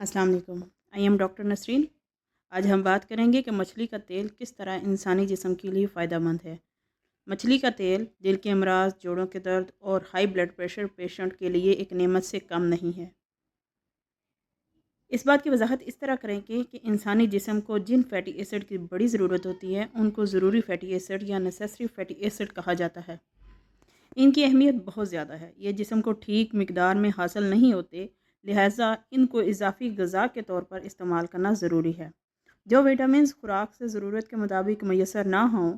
अस्सलाम वालेकुम। I am doctor Nasreen. आज हम बात करेंगे कि मछली का तेल किस तरह इंसानी जिस्म के लिए फ़ायदेमंद है। मछली का तेल दिल के अमराज, जोड़ों के दर्द और हाई ब्लड प्रेशर पेशेंट के लिए एक नेमत से कम नहीं है। इस बात की वजाहत इस तरह करेंगे कि इंसानी जिस्म को जिन फैटी एसिड की बड़ी ज़रूरत होती है उनको ज़रूरी फैटी एसिड या नेसेसरी फैटी एसिड कहा जाता है। इनकी अहमियत बहुत ज़्यादा है। ये जिस्म को ठीक मिकदार में हासिल नहीं होते, लिहाजा इनको इजाफ़ी ग़िज़ा के तौर पर इस्तेमाल करना ज़रूरी है। जो विटामिन्स खुराक से ज़रूरत के मुताबिक मैसर ना हों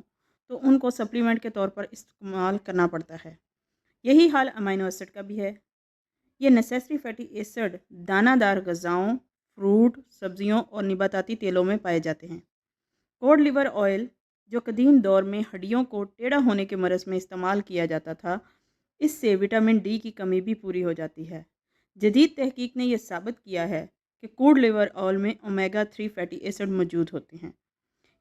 तो उनको सप्लीमेंट के तौर पर इस्तेमाल करना पड़ता है। यही हाल अमीनो एसिड का भी है। ये नेसेसरी फैटी एसिड दानादार ग़िज़ाओं, फ्रूट, सब्जियों और नबाताती तेलों में पाए जाते हैं। कोड लिवर ऑयल, जो कदीम दौर में हड्डियों को टेढ़ा होने के मरज़ में इस्तेमाल किया जाता था, इससे विटामिन डी की कमी भी पूरी हो जाती है। जदीद तहकीक ने यह साबित किया है कि कोड लिवर ऑयल में ओमेगा 3 फैटी एसिड मौजूद होते हैं।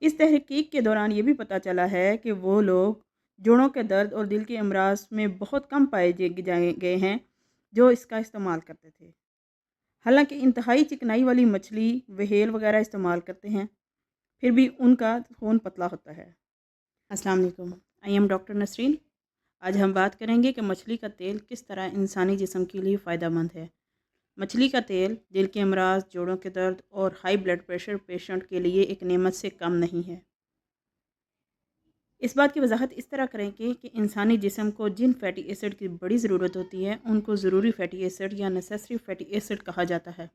इस तहकीक के दौरान ये भी पता चला है कि वो लोग जोड़ों के दर्द और दिल के अमराज में बहुत कम पाए गए हैं जो इसका इस्तेमाल करते थे। हालांकि इंतहाई चिकनाई वाली मछली, व्हेल वगैरह इस्तेमाल करते हैं, फिर भी उनका खून पतला होता है। अस्सलाम वालेकुम। I am doctor Nasreen. आज हम बात करेंगे कि मछली का तेल किस तरह इंसानी जिस्म के लिए फ़ायदेमंद है। मछली का तेल दिल के अमराज, जोड़ों के दर्द और हाई ब्लड प्रेशर पेशेंट के लिए एक नेमत से कम नहीं है। इस बात की वजाहत इस तरह करेंगे कि इंसानी जिस्म को जिन फैटी एसिड की बड़ी ज़रूरत होती है उनको ज़रूरी फैटी एसिड या नेसेसरी फैटी एसिड कहा जाता है।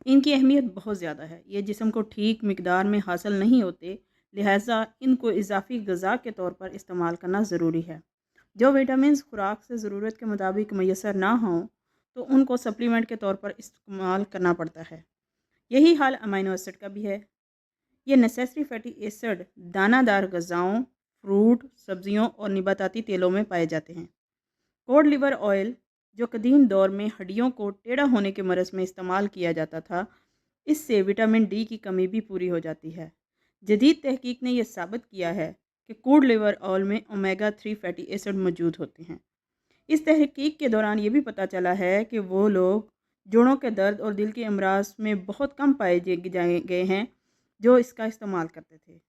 इनकी अहमियत बहुत ज़्यादा है। ये जिस्म को ठीक मिकदार में हासिल नहीं होते, लिहाजा इनको इजाफ़ी ग़िज़ा के तौर पर इस्तेमाल करना ज़रूरी है। जो विटामिन्स खुराक से ज़रूरत के मुताबिक मैसर ना हों तो उनको सप्लीमेंट के तौर पर इस्तेमाल करना पड़ता है। यही हाल अमीनो एसिड का भी है। ये नेसेसरी फैटी एसिड दानादार ग़िज़ाओं, फ्रूट, सब्जियों और नबाताती तेलों में पाए जाते हैं। कोड लिवर ऑयल, जो कदीम दौर में हड्डियों को टेढ़ा होने के मरज़ में इस्तेमाल किया जाता था, इससे विटामिन डी की कमी भी पूरी हो जाती है। जदीद तहकीक ने यह साबित किया है कि कोड लिवर ऑयल में ओमेगा 3 फैटी एसिड मौजूद होते हैं। इस तहकीक के दौरान ये भी पता चला है कि वो लोग जोड़ों के दर्द और दिल के अमराज में बहुत कम पाए गए हैं जो इसका इस्तेमाल करते थे।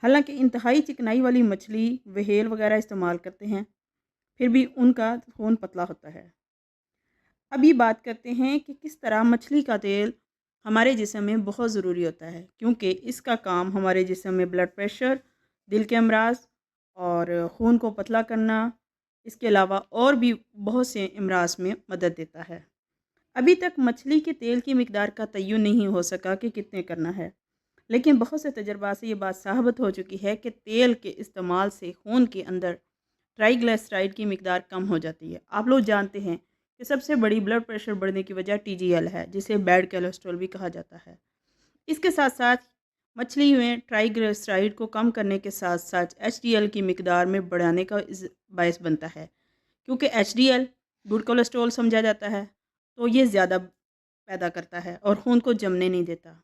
हालांकि इंतहाई चिकनाई वाली मछली, व्हेल वगैरह इस्तेमाल करते हैं, फिर भी उनका खून पतला होता है। अभी बात करते हैं कि किस तरह मछली का तेल हमारे जिस्म में बहुत ज़रूरी होता है, क्योंकि इसका काम हमारे जिस्म में ब्लड प्रेशर, दिल के अमराज और खून को पतला करना, इसके अलावा और भी बहुत से अमराज में मदद देता है। अभी तक मछली के तेल की मिकदार का तयन नहीं हो सका कि कितने करना है, लेकिन बहुत से तजर्बात से ये बात साबित हो चुकी है कि तेल के इस्तेमाल से खून के अंदर ट्राइग्लिसराइड की मिकदार कम हो जाती है। आप लोग जानते हैं कि सबसे बड़ी ब्लड प्रेशर बढ़ने की वजह टीजीएल है, जिसे बैड कोलेस्ट्रॉल भी कहा जाता है। इसके साथ साथ मछली में ट्राइग्लिसराइड को कम करने के साथ साथ एचडीएल की मिकदार में बढ़ाने का बायस बनता है, क्योंकि एचडीएल गुड कोलेस्ट्रॉल समझा जाता है, तो ये ज़्यादा पैदा करता है और खून को जमने नहीं देता।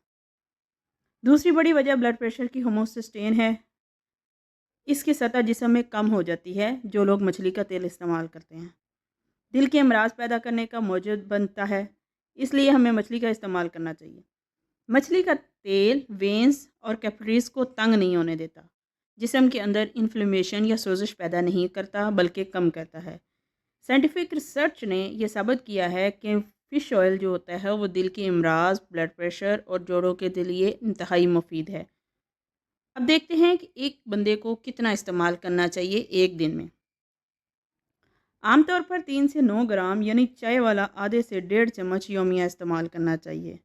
दूसरी बड़ी वजह ब्लड प्रेशर की होमोसिस्टेन है। इसकी सतह जिस्म में कम हो जाती है जो लोग मछली का तेल इस्तेमाल करते हैं। दिल के अमराज पैदा करने का मौजूद बनता है, इसलिए हमें मछली का इस्तेमाल करना चाहिए। मछली का तेल वेंस और कैपिलरीज को तंग नहीं होने देता, जिस्म के अंदर इन्फ्लेमेशन या सोजिश पैदा नहीं करता बल्कि कम करता है। साइंटिफिक रिसर्च ने यह साबित किया है कि फ़िश ऑयल जो होता है वो दिल के अमराज, ब्लड प्रेशर और जोड़ों के लिए इंतहाई मुफीद है। अब देखते हैं कि एक बंदे को कितना इस्तेमाल करना चाहिए एक दिन में। आमतौर पर 3 से 9 ग्राम यानी चाय वाला आधे से 1.5 चम्मच योमिया इस्तेमाल करना चाहिए।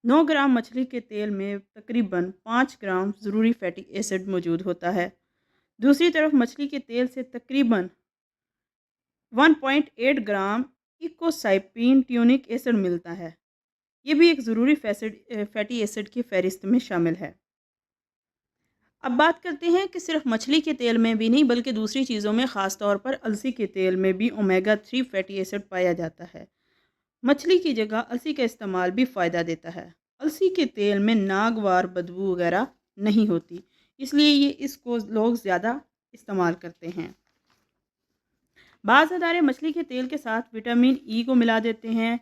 9 ग्राम मछली के तेल में तकरीबन 5 ग्राम ज़रूरी फैटी एसिड मौजूद होता है। दूसरी तरफ मछली के तेल से तकरीबन 1.8 ग्राम इकोसाइपीन ट्यूनिक एसिड मिलता है। ये भी एक ज़रूरी फैटी एसिड की फहरिस्त में शामिल है। अब बात करते हैं कि सिर्फ मछली के तेल में भी नहीं बल्कि दूसरी चीज़ों में, ख़ास तौर पर अलसी के तेल में भी ओमेगा 3 फैटी एसिड पाया जाता है। मछली की जगह अलसी का इस्तेमाल भी फ़ायदा देता है। अलसी के तेल में नागवार बदबू वगैरह नहीं होती, इसलिए ये इसको लोग ज़्यादा इस्तेमाल करते हैं। बाज़ अदारे मछली के तेल के साथ विटामिन ई को मिला देते हैं,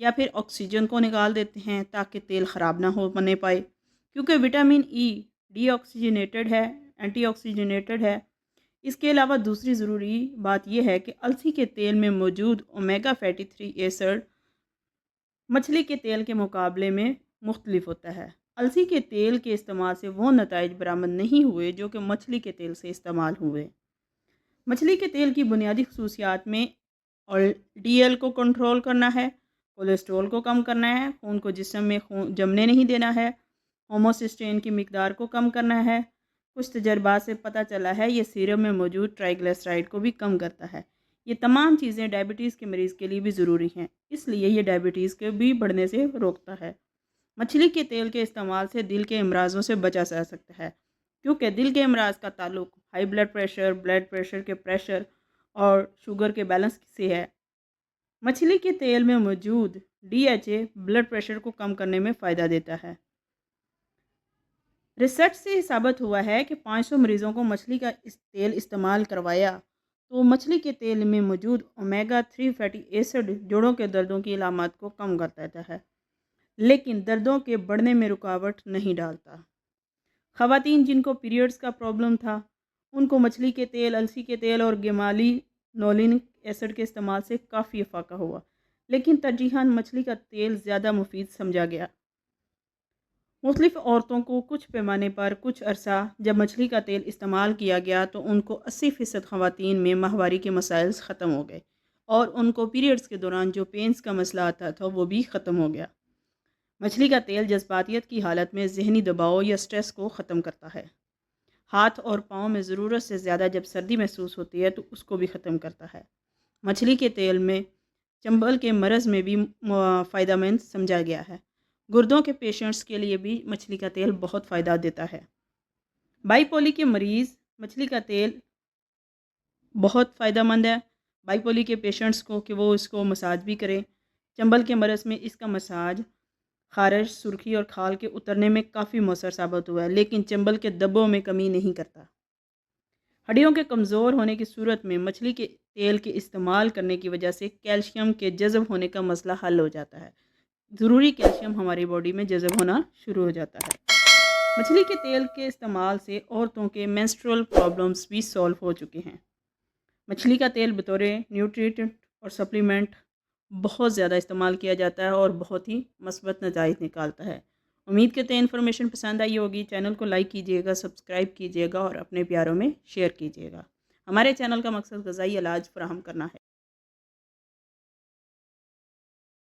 या फिर ऑक्सीजन को निकाल देते हैं ताकि तेल ख़राब ना हो बने पाए, क्योंकि विटामिन ई डीऑक्सीजनेटेड है, एंटीऑक्सीजनेटेड है। इसके अलावा दूसरी ज़रूरी बात यह है कि अलसी के तेल में मौजूद ओमेगा फैटी 3 एसिड मछली के तेल के मुकाबले में मुख्तलिफ होता है। अलसी के तेल के इस्तेमाल से वो नताइज बरामद नहीं हुए जो कि मछली के तेल से इस्तेमाल हुए। मछली के तेल की बुनियादी खसूसियात में LDL को कंट्रोल करना है, कोलेस्ट्रॉल को कम करना है, खून को जिस्म में खून जमने नहीं देना है, होमोसिस्टेन की मिकदार को कम करना है। कुछ तजर्बात से पता चला है ये सीरम में मौजूद ट्राइग्लिसराइड को भी कम करता है। ये तमाम चीज़ें डायबिटीज़ के मरीज़ के लिए भी ज़रूरी हैं, इसलिए ये डायबिटीज़ के भी बढ़ने से रोकता है। मछली के तेल के इस्तेमाल से दिल के अमराज़ों से बचा जा सकता है, क्योंकि दिल के अमराज का ताल्लुक हाई ब्लड प्रेशर के प्रेशर और शुगर के बैलेंस से है। मछली के तेल में मौजूद DHA ब्लड प्रेशर को कम करने में फ़ायदा देता है। रिसर्च से साबित हुआ है कि 500 मरीज़ों को मछली का तेल इस्तेमाल करवाया तो मछली के तेल में मौजूद ओमेगा 3 फैटी एसिड जोड़ों के दर्दों की अलामत को कम कर देता है, लेकिन दर्दों के बढ़ने में रुकावट नहीं डालता। ख़वातीन जिनको पीरियड्स का प्रॉब्लम था, उनको मछली के तेल, अलसी के तेल और गेमालिनोलिक एसिड के इस्तेमाल से काफ़ी इफ़ाक़ा हुआ, लेकिन तरजीहान मछली का तेल ज़्यादा मुफीद समझा गया। मुख्तलिफ़ औरतों को कुछ पैमाने पर कुछ अरसा जब मछली का तेल इस्तेमाल किया गया तो उनको 80% ख़वातीन में माहवारी के मसाइल ख़त्म हो गए और उनको पीरियड्स के दौरान जो पेंस का मसला आता था वो भी ख़त्म हो गया। मछली का तेल जज्बातियत की हालत में ज़हनी दबाव या स्ट्रेस को ख़त्म करता है। हाथ और पाँव में ज़रूरत से ज़्यादा जब सर्दी महसूस होती है तो उसको भी ख़त्म करता है। मछली के तेल में चंबल के मरज़ में भी फ़ायदेमंद समझा गया है। गुर्दों के पेशेंट्स के लिए भी मछली का तेल बहुत फ़ायदा देता है। बाईपोली के मरीज़ मछली का तेल बहुत फ़ायदेमंद है। बाईपोली के पेशेंट्स को कि वो इसको मसाज भी करें। चंबल के मरज़ में इसका मसाज खारिश, सुर्खी और खाल के उतरने में काफ़ी मौसर साबित हुआ है, लेकिन चंबल के दब्बों में कमी नहीं करता। हड्डियों के कमज़ोर होने की सूरत में मछली के तेल के इस्तेमाल करने की वजह से कैल्शियम के जज़ब होने का मसला हल हो जाता है। ज़रूरी कैल्शियम हमारी बॉडी में जज़ब होना शुरू हो जाता है। मछली के तेल के इस्तेमाल से औरतों के मेंस्ट्रुअल प्रॉब्लम्स भी सॉल्व हो चुके हैं। मछली का तेल बतौर न्यूट्रिएंट और सप्लीमेंट बहुत ज़्यादा इस्तेमाल किया जाता है और बहुत ही मस्बत नताइज निकालता है। उम्मीद करते हैं इन्फॉर्मेशन पसंद आई होगी। चैनल को लाइक कीजिएगा, सब्सक्राइब कीजिएगा और अपने प्यारों में शेयर कीजिएगा। हमारे चैनल का मकसद ग़िज़ाई इलाज फ़राहम करना है।